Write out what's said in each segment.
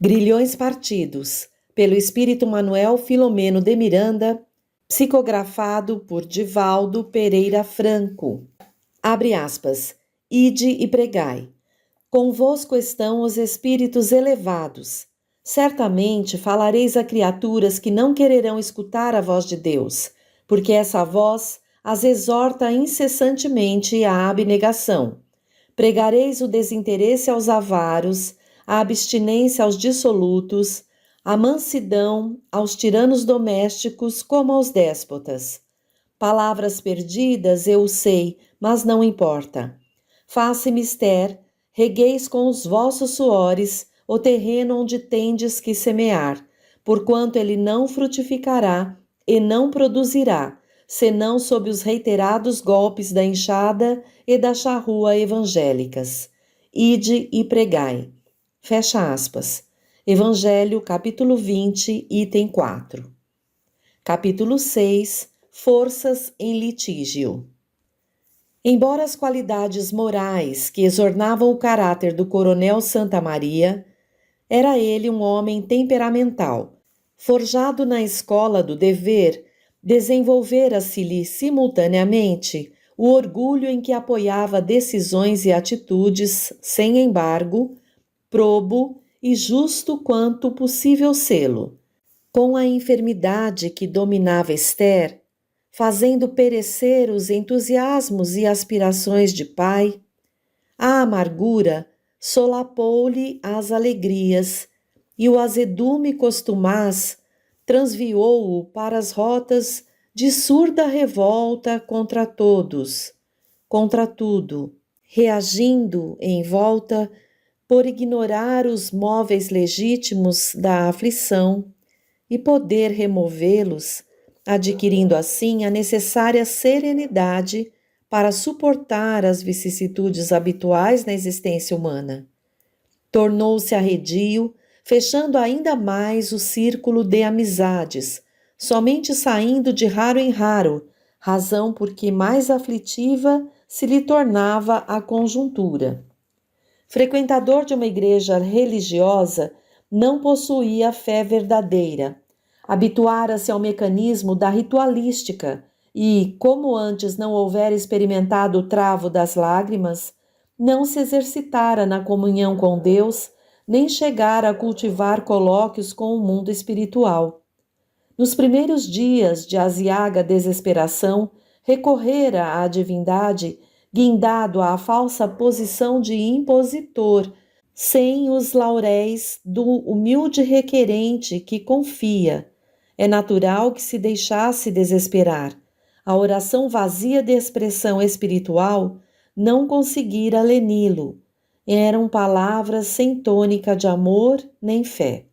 Grilhões Partidos, pelo Espírito Manuel Filomeno de Miranda, psicografado por Divaldo Pereira Franco. Abre aspas. Ide e pregai. Convosco estão os espíritos elevados. Certamente falareis a criaturas que não quererão escutar a voz de Deus, porque essa voz as exorta incessantemente à abnegação. Pregareis o desinteresse aos avaros, a abstinência aos dissolutos, a mansidão aos tiranos domésticos como aos déspotas. Palavras perdidas, eu sei, mas não importa. Faça mister, regueis com os vossos suores o terreno onde tendes que semear, porquanto ele não frutificará e não produzirá, senão sob os reiterados golpes da enxada e da charrua evangélicas. Ide e pregai. Fecha aspas. Evangelho, capítulo 20, item 4. Capítulo 6. Forças em litígio. Embora as qualidades morais que exornavam o caráter do coronel Santa Maria, era ele um homem temperamental. Forjado na escola do dever, desenvolvera-se-lhe simultaneamente o orgulho em que apoiava decisões e atitudes sem embargo, probo e justo quanto possível sê-lo. Com a enfermidade que dominava Esther, fazendo perecer os entusiasmos e aspirações de pai, a amargura solapou-lhe as alegrias e o azedume costumaz transviou-o para as rotas de surda revolta contra todos, contra tudo, reagindo em volta por ignorar os móveis legítimos da aflição e poder removê-los, adquirindo assim a necessária serenidade para suportar as vicissitudes habituais na existência humana. Tornou-se arredio, fechando ainda mais o círculo de amizades, somente saindo de raro em raro, razão por que mais aflitiva se lhe tornava a conjuntura. Frequentador de uma igreja religiosa, não possuía fé verdadeira. Habituara-se ao mecanismo da ritualística e, como antes não houvera experimentado o travo das lágrimas, não se exercitara na comunhão com Deus, nem chegara a cultivar colóquios com o mundo espiritual. Nos primeiros dias de aziaga desesperação, recorrera à divindade, guindado à falsa posição de impositor, sem os lauréis do humilde requerente que confia. É natural que se deixasse desesperar. A oração vazia de expressão espiritual não conseguira leni-lo. Eram palavras sem tônica de amor nem fé.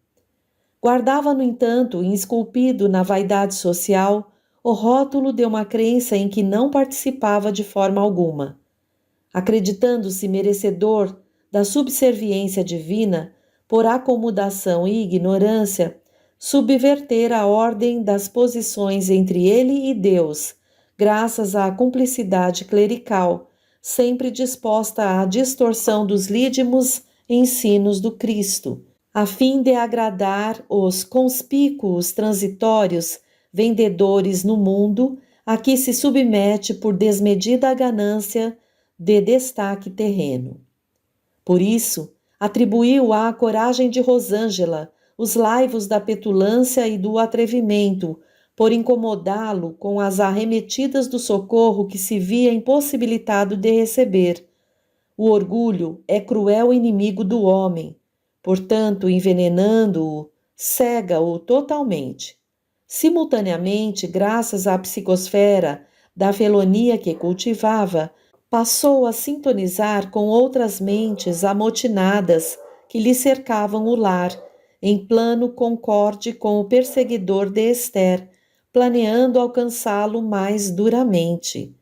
Guardava, no entanto, esculpido na vaidade social, o rótulo de uma crença em que não participava de forma alguma. Acreditando-se merecedor da subserviência divina, por acomodação e ignorância, subvertera a ordem das posições entre ele e Deus, graças à cumplicidade clerical, sempre disposta à distorção dos lídimos ensinos do Cristo, a fim de agradar os conspícuos transitórios vendedores no mundo a que se submete por desmedida ganância de destaque terreno. Por isso, atribuiu à coragem de Rosângela os laivos da petulância e do atrevimento, por incomodá-lo com as arremetidas do socorro que se via impossibilitado de receber. O orgulho é cruel inimigo do homem, portanto, envenenando-o, cega-o totalmente. Simultaneamente, graças à psicosfera da felonia que cultivava, passou a sintonizar com outras mentes amotinadas que lhe cercavam o lar, em plano concorde com o perseguidor de Esther, planeando alcançá-lo mais duramente.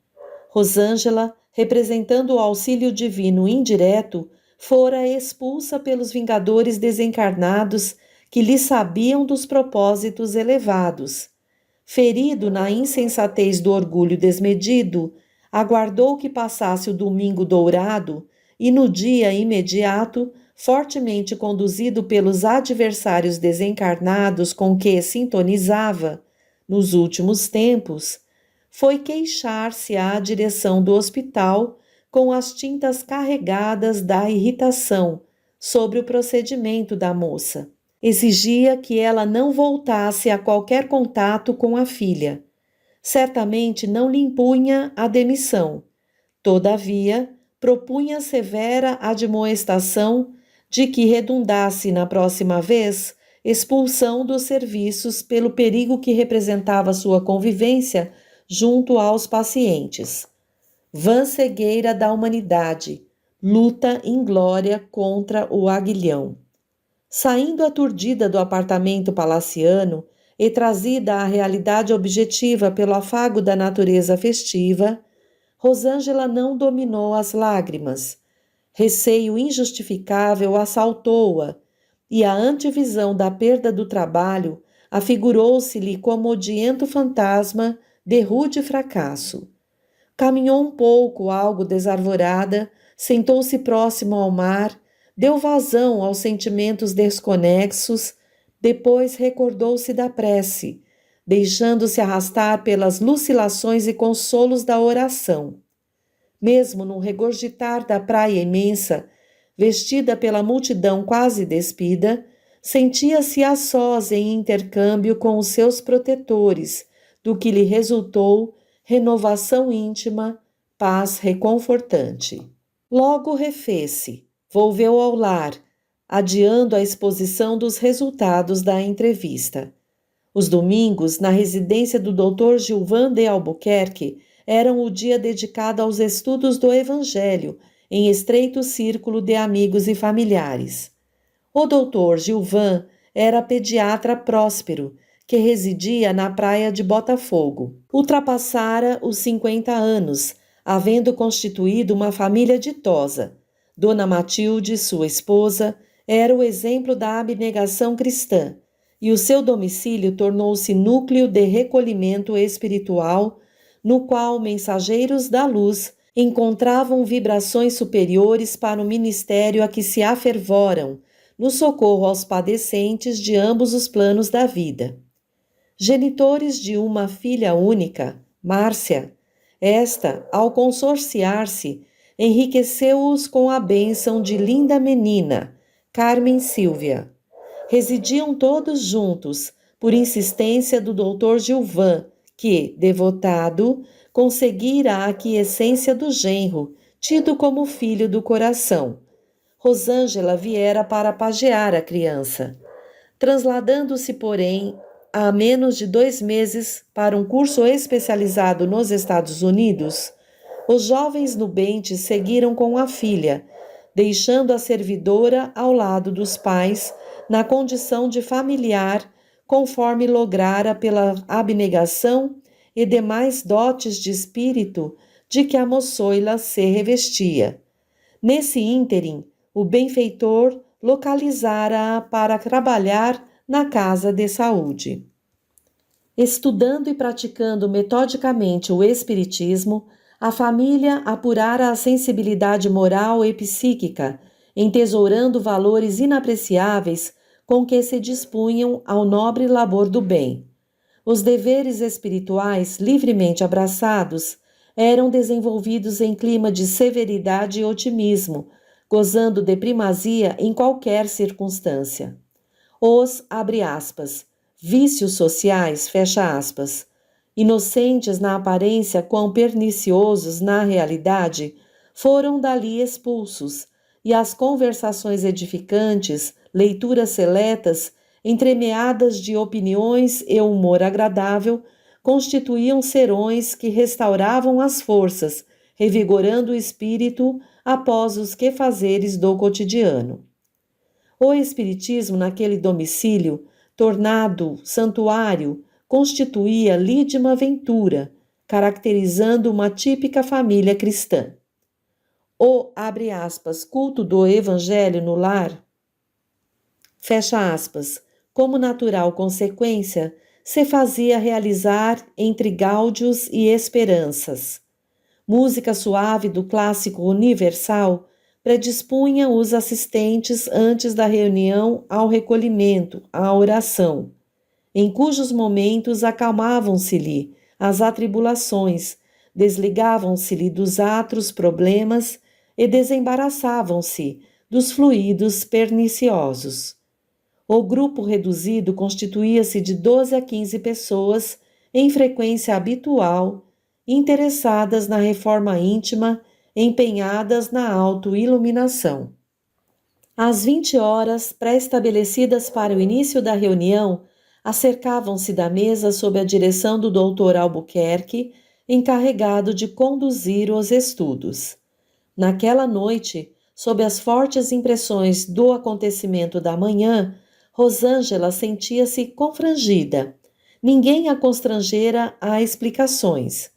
Rosângela, representando o auxílio divino indireto, fora expulsa pelos vingadores desencarnados que lhe sabiam dos propósitos elevados. Ferido na insensatez do orgulho desmedido, aguardou que passasse o domingo dourado e, no dia imediato, fortemente conduzido pelos adversários desencarnados com que sintonizava nos últimos tempos, foi queixar-se à direção do hospital com as tintas carregadas da irritação sobre o procedimento da moça. Exigia que ela não voltasse a qualquer contato com a filha. Certamente não lhe impunha a demissão. Todavia, propunha severa admoestação de que redundasse na próxima vez expulsão dos serviços pelo perigo que representava sua convivência junto aos pacientes. Vã cegueira da humanidade, luta inglória contra o aguilhão. Saindo aturdida do apartamento palaciano e trazida à realidade objetiva pelo afago da natureza festiva, Rosângela não dominou as lágrimas. Receio injustificável assaltou-a, e a antevisão da perda do trabalho afigurou-se-lhe como odiento fantasma de rude fracasso. Caminhou um pouco, algo desarvorada, sentou-se próximo ao mar, deu vazão aos sentimentos desconexos, depois recordou-se da prece, deixando-se arrastar pelas lucilações e consolos da oração. Mesmo no regurgitar da praia imensa, vestida pela multidão quase despida, sentia-se a sós em intercâmbio com os seus protetores, do que lhe resultou renovação íntima, paz reconfortante. Logo refez-se, volveu ao lar, adiando a exposição dos resultados da entrevista. Os domingos, na residência do Dr. Gilvan de Albuquerque, eram o dia dedicado aos estudos do Evangelho, em estreito círculo de amigos e familiares. O Dr. Gilvan era pediatra próspero, que residia na praia de Botafogo. Ultrapassara os 50 anos, havendo constituído uma família ditosa. Dona Matilde, sua esposa, era o exemplo da abnegação cristã, e o seu domicílio tornou-se núcleo de recolhimento espiritual, no qual mensageiros da luz encontravam vibrações superiores para o ministério a que se afervoram, no socorro aos padecentes de ambos os planos da vida. Genitores de uma filha única, Márcia, esta, ao consorciar-se, enriqueceu-os com a bênção de linda menina, Carmen Silvia. Residiam todos juntos, por insistência do Dr. Gilvan, que, devotado, conseguira a aquiescência do genro, tido como filho do coração. Rosângela viera para pajear a criança. Transladando-se, porém, há menos de 2 meses para um curso especializado nos Estados Unidos, os jovens nubentes seguiram com a filha, deixando a servidora ao lado dos pais, na condição de familiar, conforme lograra pela abnegação e demais dotes de espírito de que a moçoila se revestia. Nesse ínterim, o benfeitor localizara-a para trabalhar na casa de saúde. Estudando e praticando metodicamente o espiritismo, a família apurara a sensibilidade moral e psíquica, entesourando valores inapreciáveis com que se dispunham ao nobre labor do bem. Os deveres espirituais, livremente abraçados, eram desenvolvidos em clima de severidade e otimismo, gozando de primazia em qualquer circunstância. Os, abre aspas, vícios sociais, fecha aspas, inocentes na aparência, quão perniciosos na realidade, foram dali expulsos, e as conversações edificantes, leituras seletas, entremeadas de opiniões e humor agradável, constituíam serões que restauravam as forças, revigorando o espírito após os quefazeres do cotidiano. O espiritismo naquele domicílio, tornado santuário, constituía lídima aventura, caracterizando uma típica família cristã. O, abre aspas, culto do evangelho no lar, fecha aspas, como natural consequência, se fazia realizar entre gáudios e esperanças. Música suave do clássico universal predispunha os assistentes antes da reunião ao recolhimento, à oração, em cujos momentos acalmavam-se-lhe as atribulações, desligavam-se-lhe dos atros problemas e desembaraçavam-se dos fluidos perniciosos. O grupo reduzido constituía-se de 12 a 15 pessoas, em frequência habitual, interessadas na reforma íntima, empenhadas na autoiluminação. Às 20 horas, pré-estabelecidas para o início da reunião, acercavam-se da mesa sob a direção do Dr. Albuquerque, encarregado de conduzir os estudos. Naquela noite, sob as fortes impressões do acontecimento da manhã, Rosângela sentia-se confrangida. Ninguém a constrangera a explicações.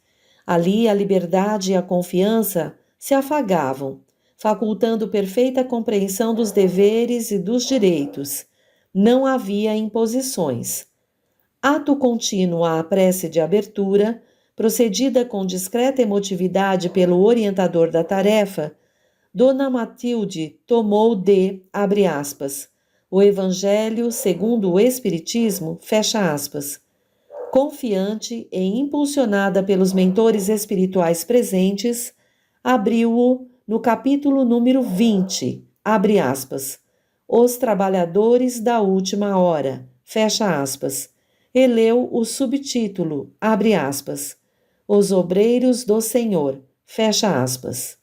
Ali a liberdade e a confiança se afagavam, facultando perfeita compreensão dos deveres e dos direitos. Não havia imposições. Ato contínuo à prece de abertura, procedida com discreta emotividade pelo orientador da tarefa, Dona Matilde tomou abre aspas, o Evangelho segundo o Espiritismo, fecha aspas. Confiante e impulsionada pelos mentores espirituais presentes, abriu-o no capítulo número 20, abre aspas, os trabalhadores da última hora, fecha aspas, e leu o subtítulo, abre aspas, os obreiros do Senhor, fecha aspas.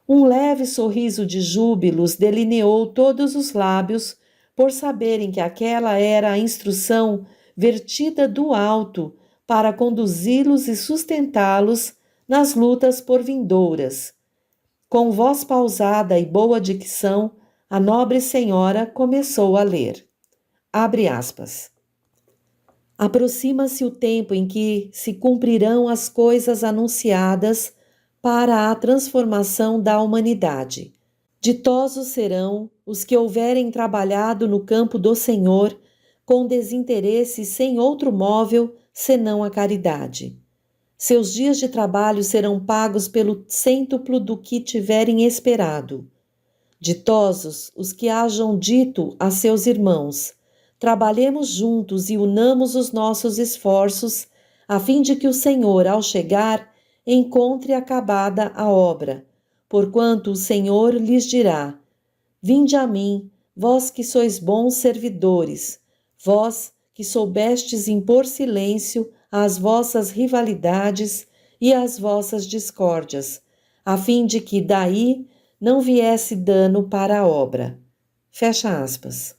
Um leve sorriso de júbilos delineou todos os lábios por saberem que aquela era a instrução vertida do alto para conduzi-los e sustentá-los nas lutas por vindouras. Com voz pausada e boa dicção, a nobre senhora começou a ler. Abre aspas. Aproxima-se o tempo em que se cumprirão as coisas anunciadas para a transformação da humanidade. Ditosos serão os que houverem trabalhado no campo do Senhor com desinteresse sem outro móvel senão a caridade. Seus dias de trabalho serão pagos pelo cêntuplo do que tiverem esperado. Ditosos os que hajam dito a seus irmãos: trabalhemos juntos e unamos os nossos esforços, a fim de que o Senhor, ao chegar, encontre acabada a obra, porquanto o Senhor lhes dirá: vinde a mim, vós que sois bons servidores, vós que soubestes impor silêncio às vossas rivalidades e às vossas discórdias, a fim de que daí não viesse dano para a obra. Fecha aspas.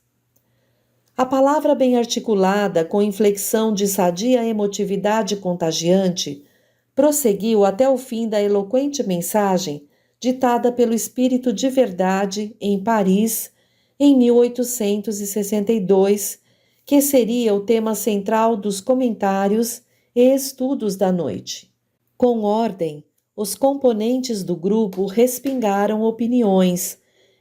A palavra bem articulada, com inflexão de sadia emotividade contagiante, prosseguiu até o fim da eloquente mensagem ditada pelo Espírito de Verdade em Paris em 1862, que seria o tema central dos comentários e estudos da noite. Com ordem, os componentes do grupo respingaram opiniões,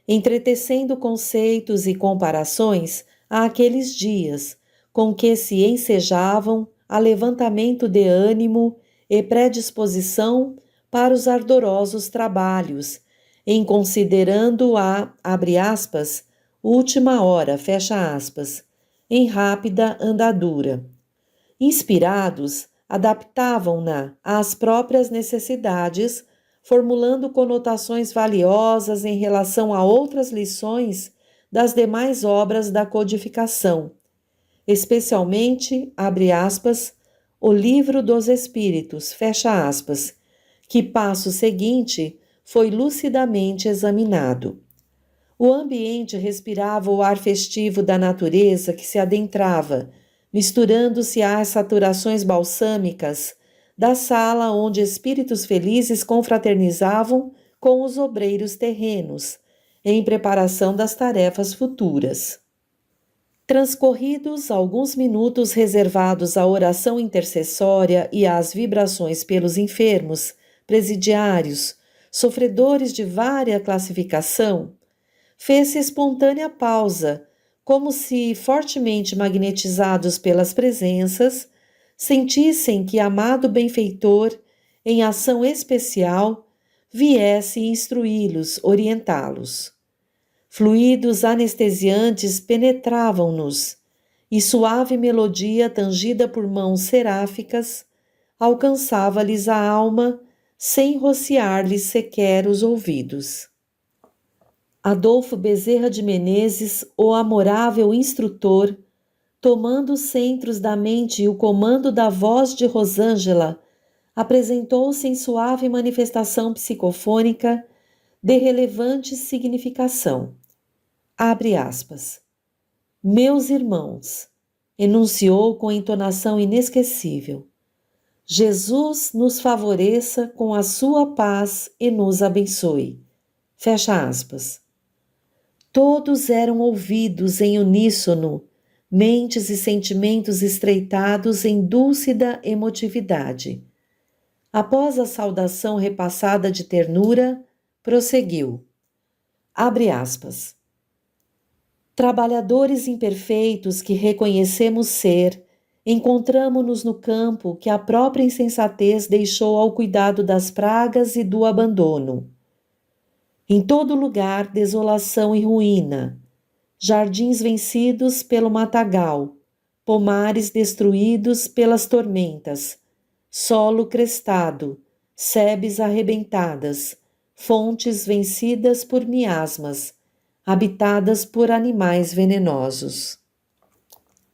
entretecendo conceitos e comparações àqueles dias, com que se ensejavam a levantamento de ânimo e predisposição para os ardorosos trabalhos, em considerando abre aspas, última hora, fecha aspas, em rápida andadura. Inspirados, adaptavam-na às próprias necessidades, formulando conotações valiosas em relação a outras lições das demais obras da codificação, especialmente, abre aspas, o Livro dos Espíritos, fecha aspas, que passo seguinte foi lucidamente examinado. O ambiente respirava o ar festivo da natureza que se adentrava, misturando-se às saturações balsâmicas da sala onde espíritos felizes confraternizavam com os obreiros terrenos, em preparação das tarefas futuras. Transcorridos alguns minutos reservados à oração intercessória e às vibrações pelos enfermos, presidiários, sofredores de vária classificação, fez-se espontânea pausa, como se, fortemente magnetizados pelas presenças, sentissem que amado benfeitor, em ação especial, viesse instruí-los, orientá-los. Fluidos anestesiantes penetravam-nos, e suave melodia tangida por mãos seráficas alcançava-lhes a alma sem rociar-lhes sequer os ouvidos. Adolfo Bezerra de Menezes, o amorável instrutor, tomando os centros da mente e o comando da voz de Rosângela, apresentou-se em suave manifestação psicofônica de relevante significação. Abre aspas. Meus irmãos, enunciou com entonação inesquecível, Jesus nos favoreça com a sua paz e nos abençoe. Fecha aspas. Todos eram ouvidos em uníssono, mentes e sentimentos estreitados em dúlcida emotividade. Após a saudação repassada de ternura, prosseguiu. Abre aspas. Trabalhadores imperfeitos que reconhecemos ser, encontramo-nos no campo que a própria insensatez deixou ao cuidado das pragas e do abandono. Em todo lugar, desolação e ruína, jardins vencidos pelo matagal, pomares destruídos pelas tormentas, solo crestado, sebes arrebentadas, fontes vencidas por miasmas, habitadas por animais venenosos.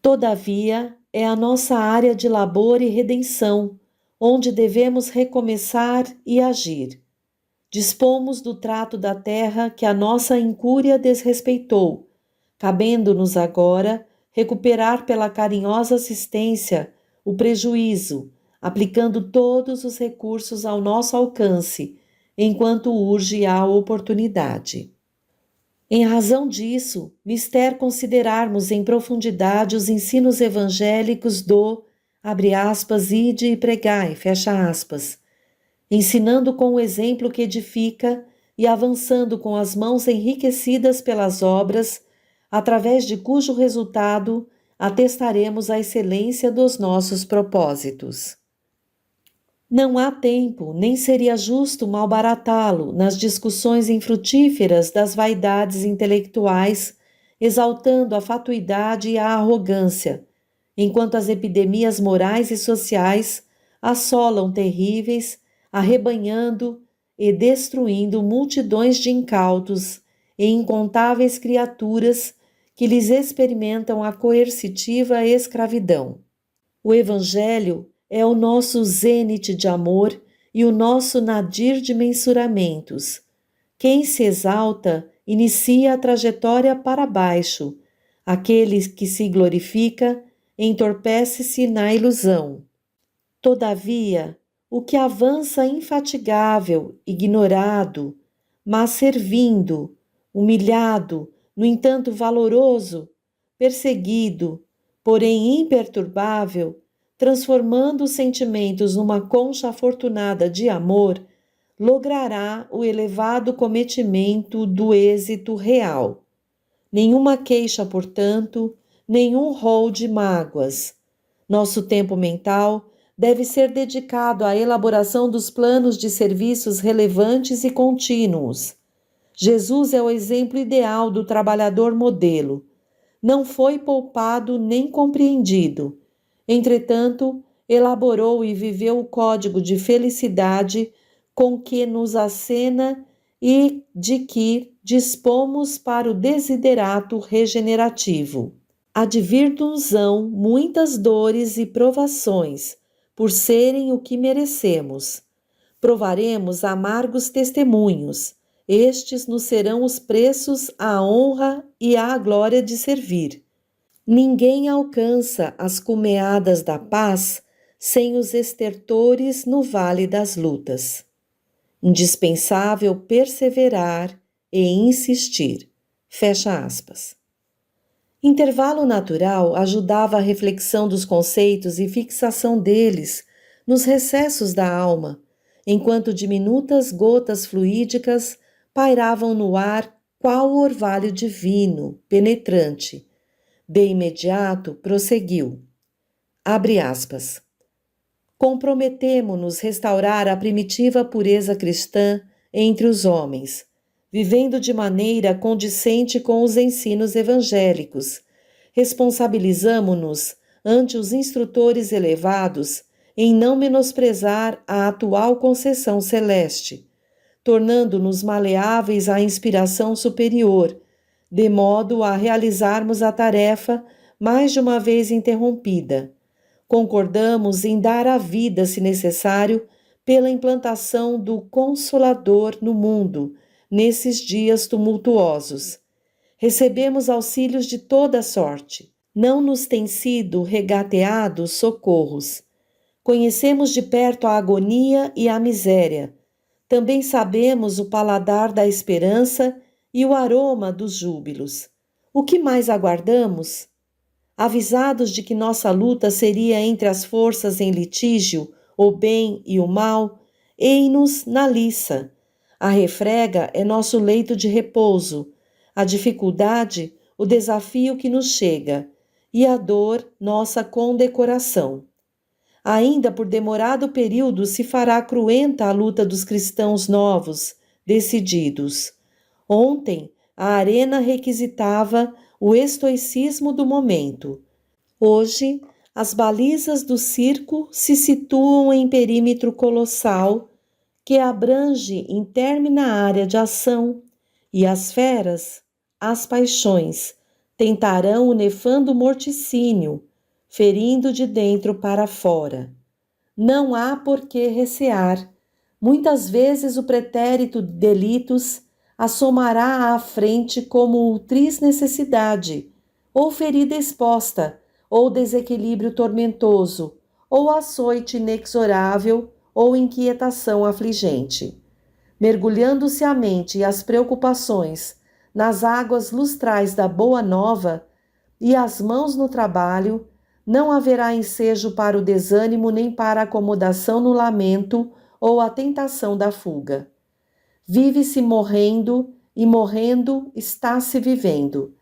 Todavia, é a nossa área de labor e redenção, onde devemos recomeçar e agir. Dispomos do trato da terra que a nossa incúria desrespeitou, cabendo-nos agora recuperar pela carinhosa assistência o prejuízo, aplicando todos os recursos ao nosso alcance, enquanto urge a oportunidade. Em razão disso, mister considerarmos em profundidade os ensinos evangélicos do, abre aspas, ide e pregai, fecha aspas, ensinando com o exemplo que edifica e avançando com as mãos enriquecidas pelas obras, através de cujo resultado atestaremos a excelência dos nossos propósitos. Não há tempo, nem seria justo malbaratá-lo nas discussões infrutíferas das vaidades intelectuais, exaltando a fatuidade e a arrogância, enquanto as epidemias morais e sociais assolam terríveis, arrebanhando e destruindo multidões de incautos e incontáveis criaturas que lhes experimentam a coercitiva escravidão. O Evangelho é o nosso zênite de amor e o nosso nadir de mensuramentos. Quem se exalta inicia a trajetória para baixo. Aquele que se glorifica entorpece-se na ilusão. Todavia, o que avança infatigável, ignorado, mas servindo, humilhado, no entanto valoroso, perseguido, porém imperturbável, transformando os sentimentos numa concha afortunada de amor, logrará o elevado cometimento do êxito real. Nenhuma queixa, portanto, nenhum rol de mágoas. Nosso tempo mental deve ser dedicado à elaboração dos planos de serviços relevantes e contínuos. Jesus é o exemplo ideal do trabalhador modelo. Não foi poupado nem compreendido. Entretanto, elaborou e viveu o código de felicidade com que nos acena e de que dispomos para o desiderato regenerativo. Advirtam-nos muitas dores e provações, por serem o que merecemos. Provaremos amargos testemunhos, estes nos serão os preços à honra e à glória de servir. Ninguém alcança as cumeadas da paz sem os estertores no vale das lutas. Indispensável perseverar e insistir. Fecha aspas. Intervalo natural ajudava a reflexão dos conceitos e fixação deles nos recessos da alma, enquanto diminutas gotas fluídicas pairavam no ar qual orvalho divino, penetrante. De imediato, prosseguiu. Abre aspas. Comprometemo-nos restaurar a primitiva pureza cristã entre os homens, vivendo de maneira condicente com os ensinos evangélicos. Responsabilizamo-nos ante os instrutores elevados em não menosprezar a atual concessão celeste, tornando-nos maleáveis à inspiração superior, de modo a realizarmos a tarefa mais de uma vez interrompida. Concordamos em dar a vida, se necessário, pela implantação do Consolador no mundo, nesses dias tumultuosos. Recebemos auxílios de toda sorte. Não nos têm sido regateados socorros. Conhecemos de perto a agonia e a miséria. Também sabemos o paladar da esperança e o aroma dos júbilos. O que mais aguardamos? Avisados de que nossa luta seria entre as forças em litígio, o bem e o mal, ei-nos na liça. A refrega é nosso leito de repouso, a dificuldade, o desafio que nos chega, e a dor, nossa condecoração. Ainda por demorado período se fará cruenta a luta dos cristãos novos, decididos. Ontem, a arena requisitava o estoicismo do momento. Hoje, as balizas do circo se situam em perímetro colossal que abrange intermina área de ação, e as feras, as paixões, tentarão o nefando morticínio, ferindo de dentro para fora. Não há por que recear. Muitas vezes o pretérito delitos assomará à frente como ultriz necessidade, ou ferida exposta, ou desequilíbrio tormentoso, ou açoite inexorável, ou inquietação afligente. Mergulhando-se a mente e as preocupações nas águas lustrais da boa nova e as mãos no trabalho, não haverá ensejo para o desânimo nem para a acomodação no lamento ou a tentação da fuga. Vive-se morrendo e morrendo está-se vivendo.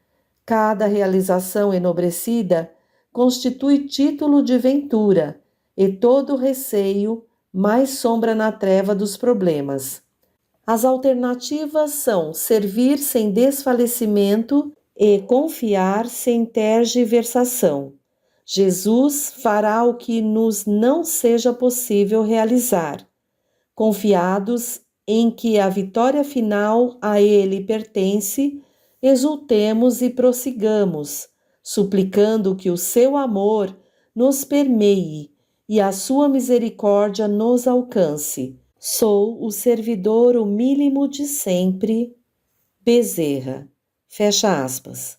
Cada realização enobrecida constitui título de ventura e todo receio mais sombra na treva dos problemas. As alternativas são servir sem desfalecimento e confiar sem tergiversação. Jesus fará o que nos não seja possível realizar. Confiados em que a vitória final a Ele pertence, exultemos e prossigamos, suplicando que o seu amor nos permeie e a sua misericórdia nos alcance. Sou o servidor humílimo de sempre, Bezerra. Fecha aspas.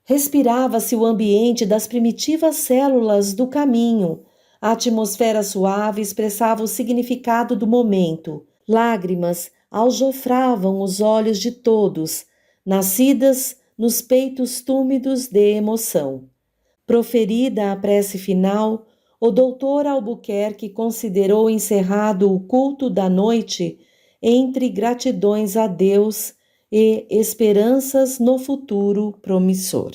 Respirava-se o ambiente das primitivas células do caminho. A atmosfera suave expressava o significado do momento. Lágrimas aljofravam os olhos de todos, nascidas nos peitos túmidos de emoção. Proferida a prece final, o doutor Albuquerque considerou encerrado o culto da noite entre gratidões a Deus e esperanças no futuro promissor.